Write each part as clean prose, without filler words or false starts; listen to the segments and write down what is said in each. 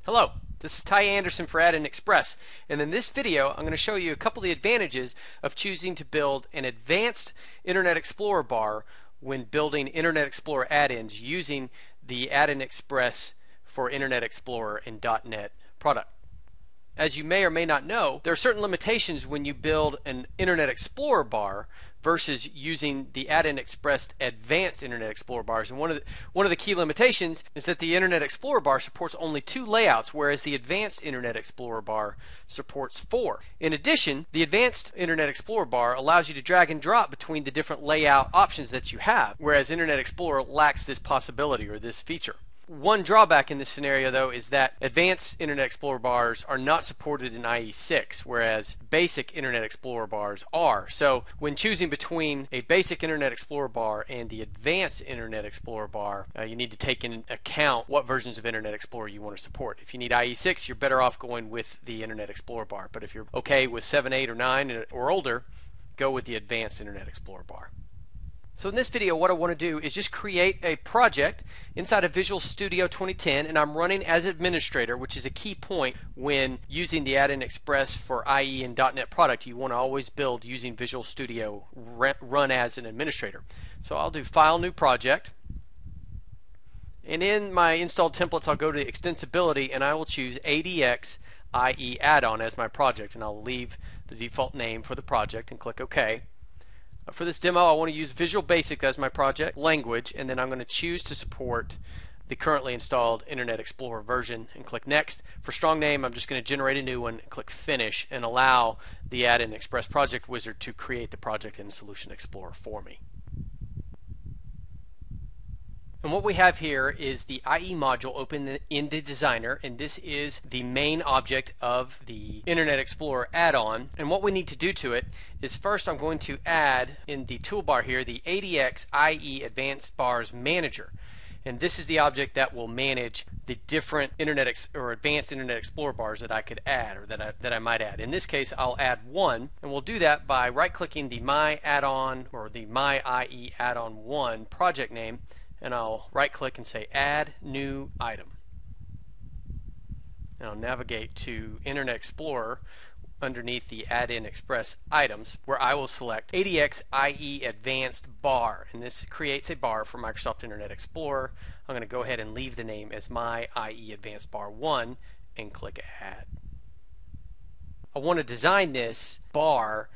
Hello, this is Ty Anderson for Add-in Express, and in this video I'm going to show you a couple of the advantages of choosing to build an advanced Internet Explorer bar when building Internet Explorer add-ins using the Add-in Express for Internet Explorer and .NET product. As you may or may not know, there are certain limitations when you build an Internet Explorer bar versus using the Add-in Express Advanced Internet Explorer bars. And one of the key limitations is that the Internet Explorer bar supports only 2 layouts, whereas the Advanced Internet Explorer bar supports 4. In addition, the Advanced Internet Explorer bar allows you to drag and drop between the different layout options that you have, whereas Internet Explorer lacks this possibility or this feature. One drawback in this scenario, though, is that Advanced Internet Explorer bars are not supported in IE6, whereas Basic Internet Explorer bars are. So when choosing between a Basic Internet Explorer bar and the Advanced Internet Explorer bar, you need to take into account what versions of Internet Explorer you want to support. If you need IE6, you're better off going with the Internet Explorer bar. But if you're okay with 7, 8, or 9 or older, go with the Advanced Internet Explorer bar. So in this video, what I want to do is just create a project inside of Visual Studio 2010, and I'm running as administrator, which is a key point when using the Add-in Express for IE and .NET product. You want to always build using Visual Studio, run as an administrator. So I'll do File, New Project, and in my installed templates, I'll go to Extensibility, and I will choose ADX IE Add-on as my project, and I'll leave the default name for the project and click OK. For this demo, I want to use Visual Basic as my project language, and then I'm going to choose to support the currently installed Internet Explorer version and click Next. For strong name, I'm just going to generate a new one and click Finish and allow the Add-in Express Project Wizard to create the project in Solution Explorer for me. And what we have here is the IE module open in the designer, and this is the main object of the Internet Explorer add-on. And what we need to do to it is first I'm going to add in the toolbar here the ADX IE Advanced Bars Manager. And this is the object that will manage the different Advanced Internet Explorer bars that I could add or that I might add. In this case, I'll add one, and we'll do that by right-clicking the My Add-on or the My IE Add-on 1 project name, and I'll right-click and say Add New Item. And I'll navigate to Internet Explorer underneath the Add-in Express items, where I will select ADX IE Advanced Bar, and this creates a bar for Microsoft Internet Explorer. I'm going to go ahead and leave the name as My IE Advanced Bar 1 and click Add. I want to design this bar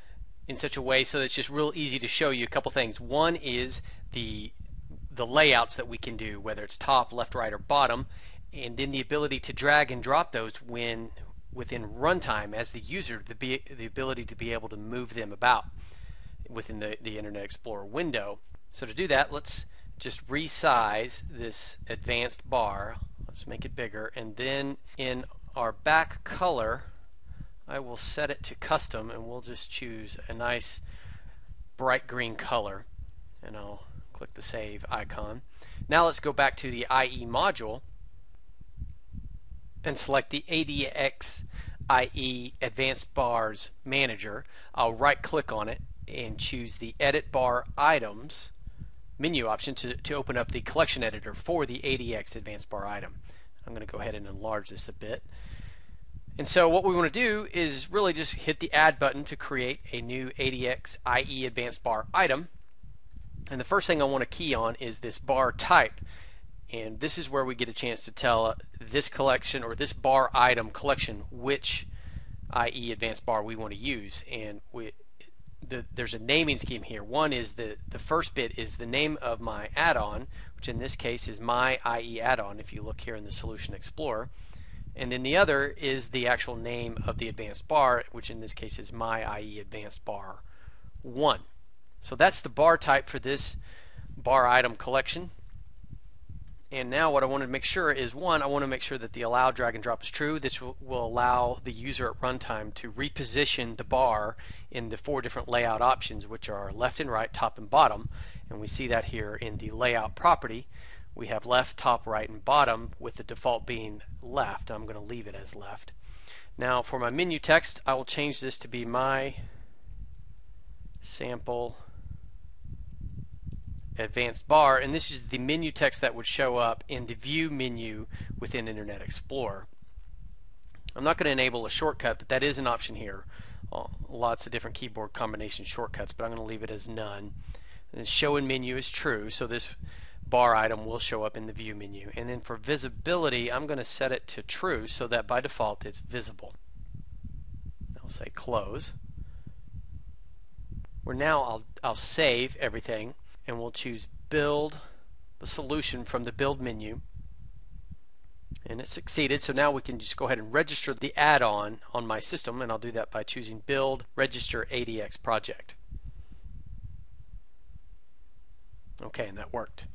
in such a way so that it's just real easy to show you a couple things. One is the layouts that we can do, whether it's top, left, right, or bottom, and then the ability to drag and drop those when within runtime as the user, the ability to be able to move them about within the Internet Explorer window. So to do that, let's just resize this advanced bar. Let's make it bigger, and then in our back color I will set it to custom, and we'll just choose a nice bright green color, and I'll click the save icon. Now let's go back to the IE module and select the ADX IE Advanced Bars Manager. I'll right click on it and choose the Edit Bar Items menu option to open up the collection editor for the ADX Advanced Bar item. I'm going to go ahead and enlarge this a bit. And so what we want to do is really just hit the Add button to create a new ADX IE Advanced Bar item. And the first thing I want to key on is this bar type, and this is where we get a chance to tell this collection or this bar item collection which IE advanced bar we want to use. And there's a naming scheme here. One is the first bit is the name of my add-on, which in this case is My IE Add-on if you look here in the Solution Explorer, and then the other is the actual name of the advanced bar, which in this case is My IE Advanced Bar 1. So that's the bar type for this bar item collection. And now what I want to make sure is, one, I want to make sure that the allow drag and drop is true. This will allow the user at runtime to reposition the bar in the 4 different layout options, which are left and right, top and bottom. And we see that here in the layout property. We have left, top, right, and bottom, with the default being left. I'm going to leave it as left. Now for my menu text, I will change this to be My Sample Advanced Bar, and this is the menu text that would show up in the View menu within Internet Explorer. I'm not going to enable a shortcut, but that is an option here. Lots of different keyboard combination shortcuts, but I'm going to leave it as none. And show in menu is true, so this bar item will show up in the view menu. And then for visibility, I'm going to set it to true so that by default it's visible. I'll say close. I'll save everything, and we'll choose build the solution from the build menu. And it succeeded, so now we can just go ahead and register the add-on on my system, and I'll do that by choosing build register ADX project. Okay, and that worked.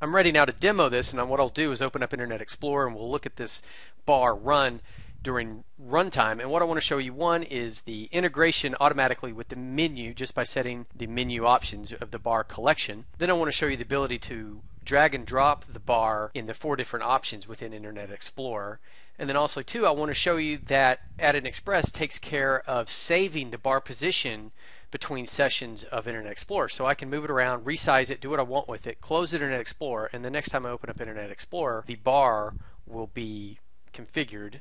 I'm ready now to demo this, and what I'll do is open up Internet Explorer and we'll look at this bar run during runtime. And what I want to show you, one, is the integration automatically with the menu just by setting the menu options of the bar collection. Then I want to show you the ability to drag and drop the bar in the 4 different options within Internet Explorer. And then also, too, I want to show you that Add-in Express takes care of saving the bar position between sessions of Internet Explorer. So I can move it around, resize it, do what I want with it, close Internet Explorer, and the next time I open up Internet Explorer, the bar will be configured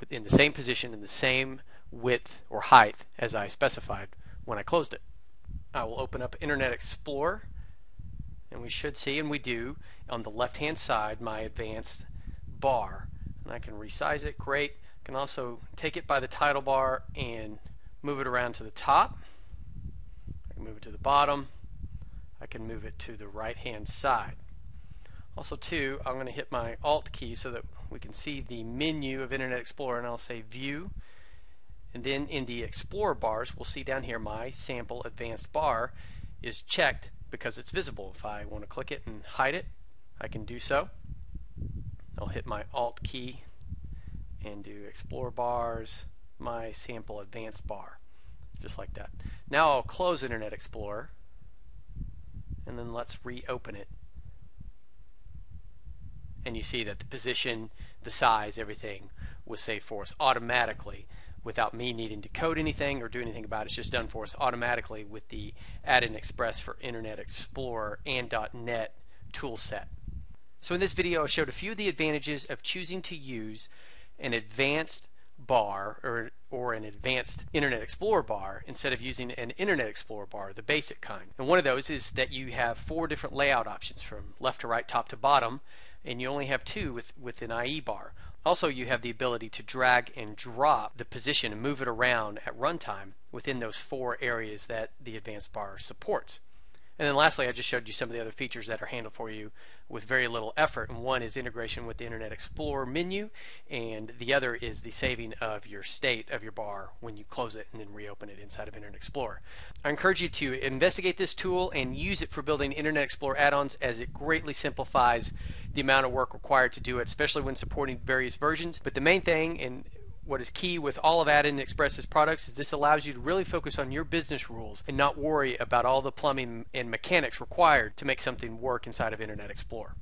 in the same position, in the same width or height as I specified when I closed it. I will open up Internet Explorer, and we should see, and we do, on the left-hand side, my advanced bar. And I can resize it. Great. I can also take it by the title bar and move it around to the top. I can move it to the bottom. I can move it to the right-hand side. Also, too, I'm going to hit my Alt key so that we can see the menu of Internet Explorer, and I'll say View. And then in the Explorer bars, we'll see down here my sample advanced bar is checked because it's visible. If I want to click it and hide it, I can do so. I'll hit my Alt key and do Explorer bars, my sample advanced bar, just like that. Now I'll close Internet Explorer, and then let's reopen it. And you see that the position, the size, everything was saved for us automatically without me needing to code anything or do anything about it. It's just done for us automatically with the Add-in Express for Internet Explorer and .NET toolset. So in this video I showed a few of the advantages of choosing to use an advanced bar or an advanced Internet Explorer bar instead of using an Internet Explorer bar, the basic kind. And one of those is that you have 4 different layout options from left to right, top to bottom, and you only have 2 with an IE bar. Also, you have the ability to drag and drop the position and move it around at runtime within those 4 areas that the advanced bar supports. And then lastly, I just showed you some of the other features that are handled for you with very little effort. And one is integration with the Internet Explorer menu, and the other is the saving of your state of your bar when you close it and then reopen it inside of Internet Explorer. I encourage you to investigate this tool and use it for building Internet Explorer add-ons, as it greatly simplifies the amount of work required to do it, especially when supporting various versions. But the main thing, and what is key with all of Add-in Express's products, is this allows you to really focus on your business rules and not worry about all the plumbing and mechanics required to make something work inside of Internet Explorer.